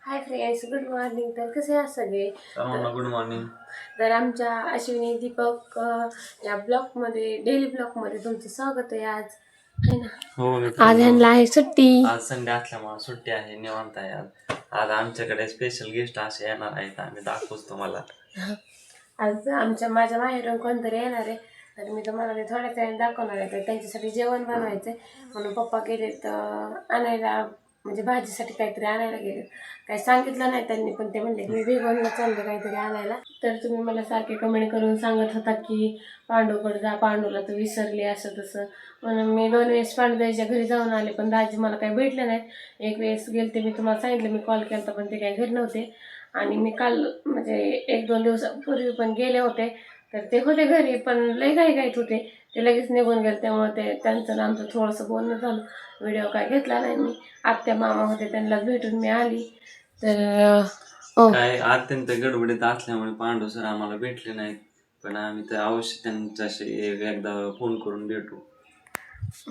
Hi friends, good morning. तर कसे आहात सगळे? सर्वांना गुड मॉर्निंग. तर आमच्या अश्विनी दीपक या ब्लॉगमध्ये डेली ब्लॉगमध्ये तुमचं स्वागत आहे आज, है ना? हो आज ह्यांना आहे सुट्टी. आज संडे असल्यामुळे सुट्टी आहे, निवांत आहे. आज आमच्याकडे स्पेशल गेस्ट असे येणार आहेत, आम्ही दाखवूच तुम्हाला. आज माझ्या माहेरून कोणतरी येणार आहे, तर मी तुम्हाला ते थोड्याच वेळाने दाखवणार आहे. तर त्यांच्यासाठी जेवण बनवायचं आहे म्हणून पप्पा गेलेत आणायला, म्हणजे भाजीसाठी काहीतरी आणायला गेले. काही सांगितलं नाही त्यांनी, पण ते म्हणले की मी भिगवणला चालले काहीतरी आणायला. तर तुम्ही मला सारखे कमेंट करून सांगत होता की पांडूकडे जा, पांडूला तर विसरली असं तसं. म्हणून मी 2 वेळेस पांडूच्या घरी जाऊन आले, पण दाजी मला काही भेटले नाहीत. एक वेळेस गेलते, मी तुम्हाला सांगितलं, मी कॉल केला होता पण ते काही घरी नव्हते. आणि मी काल म्हणजे 1-2 दिवसापूर्वी पण गेले होते, तर ते होते घरी, पण लय घाईत होते. ते लगेच निघून गेले, त्यामुळे ते त्यांचं आमचं थोडंसं बोलणं झालं. व्हिडिओ काय घेतला नाही मी. आत्या मामा होते, त्यांना भेटून मी आली. तर काय अत्यंत गडबडीत असल्यामुळे पांडू सर आम्हाला भेटले नाहीत, पण आम्ही तर अवश्य त्यांच्याशी एकदा फोन करून भेटू.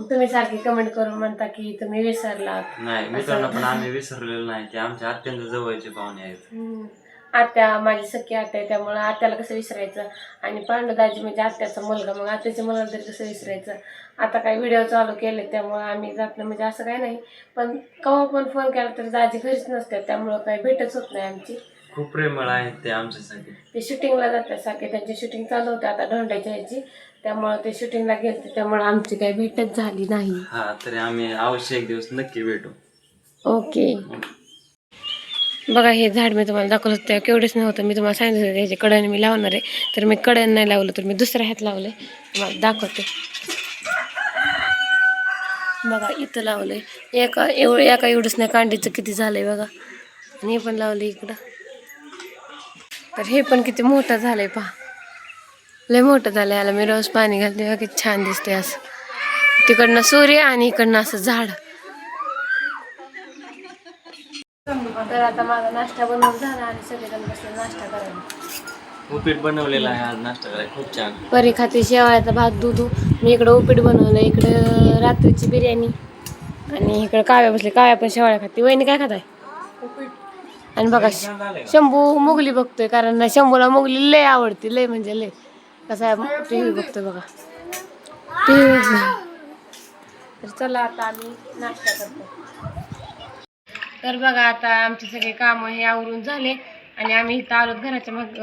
तुम्ही सारखी कमेंट करून म्हणता की तुम्ही विसरलात. नाही, मित्रांनो, पण आम्ही विसरलेलो नाही. ते आमच्या अत्यंत जवळचे पाहुणे आहेत. आत्या माझी सख्खी आत्या आहे, त्यामुळं आत्याला कसं विसरायचं. आणि पांडुदाजी म्हणजे आत्याचा मुलगा, मग आत्याच्या मुलाला तरी कसं विसरायचं. आता काही व्हिडिओ चालू केले त्यामुळं आम्ही जात नाही, म्हणजे असं काही नाही. पण केव्हा पण फोन केला तरी दाजी घरीच नसतात, त्यामुळं काही भेटच होत नाही आमची. खूप प्रेमळ आहेत ते आमच्यासाठी. ते शूटिंगला जातात सारखे, त्यांची शूटिंग चालू होते आता धोंड्याच्या ह्याची, त्यामुळं ते शूटिंगला गेलते, त्यामुळं आमची काही भेटच झाली नाही. हा, तरी आम्ही अवश्य एक दिवस नक्की भेटू. ओके. बघा, हे झाड मी तुम्हाला दाखवलं होतं केवढेच नव्हतं. मी तुम्हाला सांगितलं होतं ह्याच्या कड्याने मी लावणार आहे, तर मी कड्याने नाही लावलं, तर मी दुसऱ्या ह्यात लावलं आहे. तुम्हाला दाखवते. बघा, इथं लावलं आहे. एका एवढंच नाही, कांडीचं किती झालं आहे बघा. आणि हे पण लावलं इकडं, तर हे पण किती मोठं झालं आहे पहा. लय मोठं झालं. याला मी रोज पाणी घालते बघा, किती छान दिसते असं. तिकडनं सूर्य आणि इकडनं असं झाड. तर आता माझा नाश्ता बनवून झाला आणि सगळेजण बसले नाश्ता करायला. उपीट बनवलेला आहे आज नाश्ता करायला, खूप छान. परी खाते शेवाळ्याचा भात, दूध. मी इकडं उपीट बनवलं, इकडं रात्रीची बिर्याणी. आणि इकडं काव्या बसले, काव्या पण शेवाळ्या खाते. वहिनी काय खाताय? आणि बघा, शंभू मुगली बघतोय, कारण शंभूला मुगली लय आवडते, लय म्हणजे लय. कसा टीव्ही बघतोय बघा, टीव्ही. तर चला आता आम्ही नाश्ता करतो. तर बघा, आता आमचे सगळे कामं हे आवरून झाले आणि आम्ही इथं आलो घराच्या मग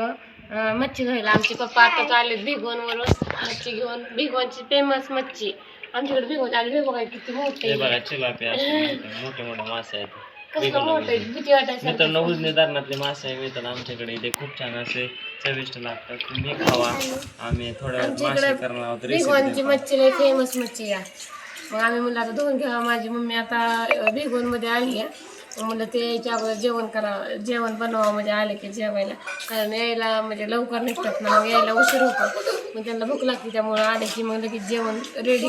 मच्छी धुवायला. आमचे पप्पा आताच आले भिगवणवरून मच्छी घेऊन. भिगवणची फेमस मच्छी आमच्याकडे भिगवण आली. बघा किती मोठे मोठे मोठे मासे आहेत. कसं मोठे, भीती वाटायचं. मित्रांनो, उजनी धरणातले मासे मिळतात आमच्याकडे इथे, खूप छान असे चविष्ट लागतात. तुम्ही खावा. आम्ही थोड्या मासे करणार आहोत. भिगवणची मच्छी लय फेमस मच्छी आहे. मग आम्ही म्हणलं आता धुवून घ्यावा. माझी मम्मी आता भिगवणमध्ये आली आहे, म्हणलं ते यायच्या अगोदर जेवण बनवावं, म्हणजे आले की जेवायला. कारण यायला म्हणजे लवकर निघतात ना, मग यायला उशीर होतो, मग त्यांना भूक लागते, त्यामुळं आले की मग लगेच जेवण रेडी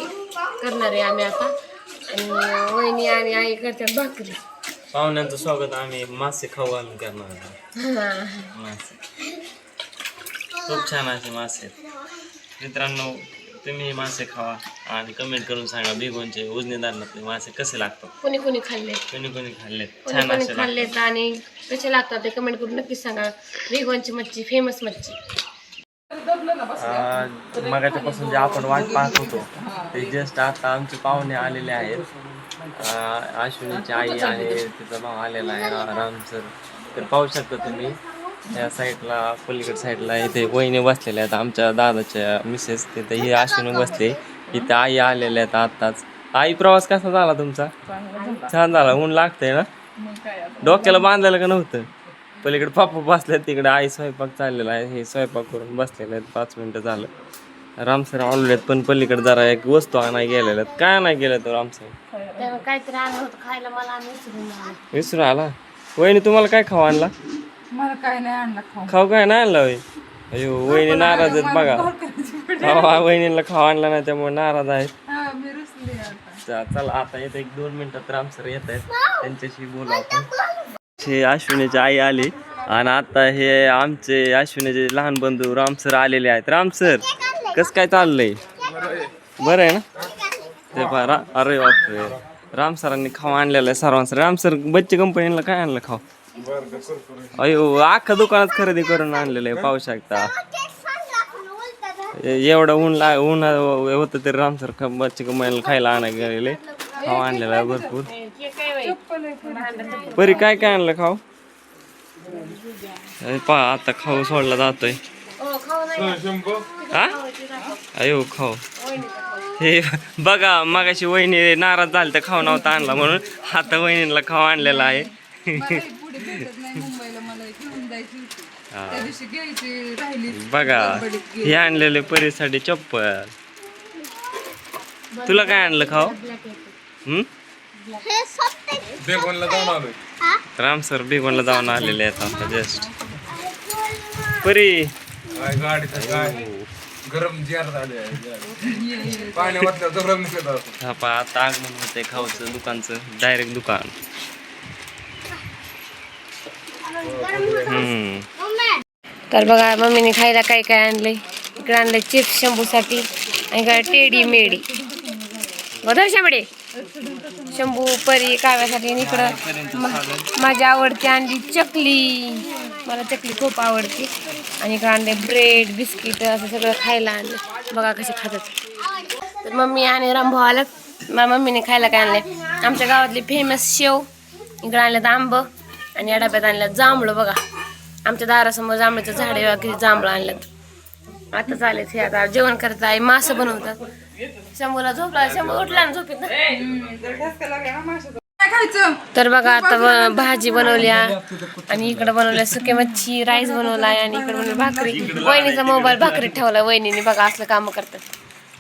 करणार आहे आम्ही आता. आणि वहिनी आणि आई करतात भाकरी. पाहुण्यांचं स्वागत आम्ही मासे खाऊ घालून करणार आहोत. मासे खूप छान असे मासे आहेत. मित्रांनो, तुम्ही मासे खावा आणि कमेंट करून सांगा भिगवणचे उजनी धरणातले मासे कसे लागतात. कोणी कोणी खाल्ले, छान असे खाल्लेत आणि कसे लागतात ते कमेंट करून नक्कीच सांगा. भिगवणची मच्छी फेमस मच्छी. मगाच्यापासून जे आपण वाट पाहत होतो ते जस्ट आता आमचे पाहुणे आलेले आहेत. अश्विनीची आई आहे, तिचा भाव आलेला आहे राम सर. तर पाहू शकता तुम्ही या साईडला, पलीकड साईडला इथे वहिनी बसलेल्या आहेत आमच्या दादाच्या मिसेस. तिथे ही अश्विनी बसले, इथे आई आलेल्या आहेत आत्ताच. आई, प्रवास कसा झाला तुमचा? छान झाला. ऊन लागतंय ना, डोक्याला बांधायला का नव्हतं? पलीकडे पप्पा बसल्यात, तिकडे आई स्वयंपाक चाललेला आहे. हे स्वयंपाक करून बसलेले आहेत. 5 मिनिटं झालं. रामसर आलेले आहेत, पण पलीकडे जरा एक वस्तू आणाय गेलेल्या आहेत. काय नाही गेलं तर रामसर काहीतरी आणलं होतं खायला, मला विसरून आला. वहिनी, तुम्हाला काय खाऊ आणला? मला काय नाही आणलं खाऊ काय नाही आणला होय? अयो, वहिनी नाराज आहेत बघा. वहिनीला खाऊ आणला नाही, त्यामुळे नाराज आहेत. चला, आता येते 1-2 मिनिटात रामसर येत आहेत, त्यांच्याशी बोलू आपण. अश्विनीची आई आली आणि आता हे आमचे अश्विनीचे लहान बंधू रामसर आलेले आहेत. रामसर, कसं काय चाललंय? बरं आहे ना? ते अरे बापरे, रामसरांनी खाऊ आणलेलं आहे सर्वांचं. रामसर, बच्चे कंपनीला काय आणलं खाऊ? अयो अख्खा दुकानात खरेदी करून आणलेलं आहे, पाहू शकता. एवढं ऊन होतं तरी रामसर बच्चे कमायला खायला आणायला गेलेले. खाऊ आणलेला आहे भरपूर. परी काय काय आणलं खाऊ? पहा आता खाऊ सोडला जातोय. हा अयो खाऊ. हे बघा मगाशी वहिनी नाराज झाली तर खाऊ नव्हता आणला म्हणून, आता वहिनीला खाऊ आणलेला आहे. बघा हे आणलेले परीसाठी चप्पल. तुला काय आणलं खाऊ? रामसर बेगोनला जाऊन आलेले आहेत आता जस्ट. परी गरम आता आगमन होते खाऊचं दुकानचं, डायरेक्ट दुकान. तर बघा मम्मीने खायला काय काय आणलंय. इकडे आणलंय चिप्स शंभूसाठी आणि इकडे टेडी मेडी बघा शंभडे शंभू परी काव्यासाठी. आणि इकडं माझी आवडती आणली चकली, मला चकली खूप आवडते. आणि इकडं आणले ब्रेड बिस्किट असं सगळं खायला आणलं. बघा कसे खातात. तर मम्मी आणि रामभाऊ आलं. मम्मीने खायला काय आणलंय आमच्या गावातली फेमस शेव. इकडं आणल्यात आंब आणि या डब्यात आणल्यात जांभळं. बघा आमच्या दारासमोर जांभळाचं झाड आहे, किती जांभळं आणल्यात. आता चालेल हे आता जेवण करत आहे. मासं बनवतात. शंभूला झोपला, शंभू उठला ना झोपेत. तर बघा आता भाजी बनवल्या आणि इकडे बनवल्या सुके मच्छी, राईस बनवलाय आणि इकडे बनवली भाकरी. वहिनीचा मोबाईल भाकरीत ठेवला वहिनीने. बघा असलं काम करतात.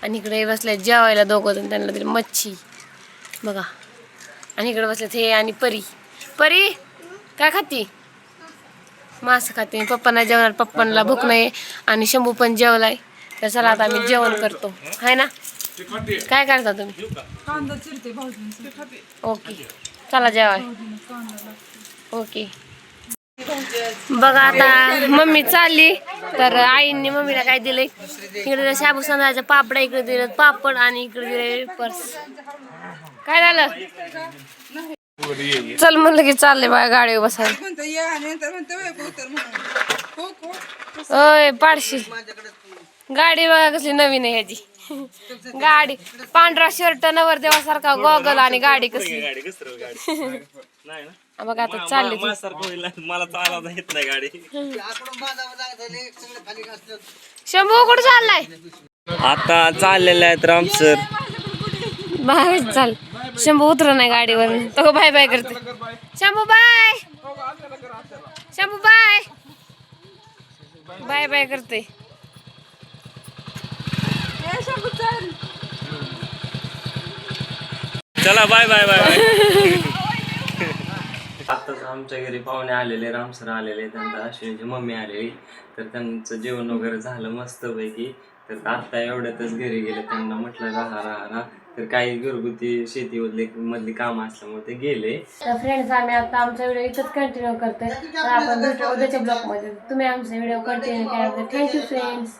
आणि इकडे बसले जेवायला दोघं जण, त्यांना दिली मच्छी बघा. आणि इकडे बसलेत हे आणि परी. परी काय खाती? मासं खाते. पप्पांना जेवणार, पप्पांना भूक नाही. आणि शंभू पण जेवलाय. तर चला आता आम्ही जेवण करतो हाय ना. काय करता तुम्ही? ओके चला जेवाय. ओके बघा आता मम्मी चालली. तर आईंनी मम्मीला काय दिलंय, इकडे शाबू तांदळाच्या पापड्या, इकडे दिले पापड आणि इकडे दिले पर्स. काय झालं? चल म्हणलं की चालले बघा गाडीवर बसायला. ओय पाडशी गाडी बघा कसली नवीन आहे ह्याची. गाडी पांढरा शर्ट, नवरदेवासारखा गॉगल आणि गाडी कसली. बघा आता चालली मला चालवता येत नाही गाडी. शंभू कुठे चाललाय? आता चाललेले आहेत रामसर. बाहेर चाल. शंभू उतर नाही गाडीवर, तो बाय बाय करते. Shambhu bye, Shambhu bye bye bye करते. चला बाय बाय बाय बाय. आताच आमच्या घरी पाहुणे आलेले, रामसर आलेले, त्यांचा अश्विनीची मम्मी आलेली. तर त्यांचं जेवण वगैरे झालं मस्त पैकी. तर आता एवढ्यातच घरी गेले. त्यांना म्हटलं राहा. तर काही घरगुती शेतीमधली कामं असल्यामुळे ते गेले. तर फ्रेंड्स आम्ही आता आमचा व्हिडिओ इथंच कंटिन्यू करतोय. तर आपण भेटू उद्याच्या ब्लॉगमध्ये. तुम्ही आमचा व्हिडिओ कंटिन्यू केल्याबद्दल थँक्यू फ्रेंड्स.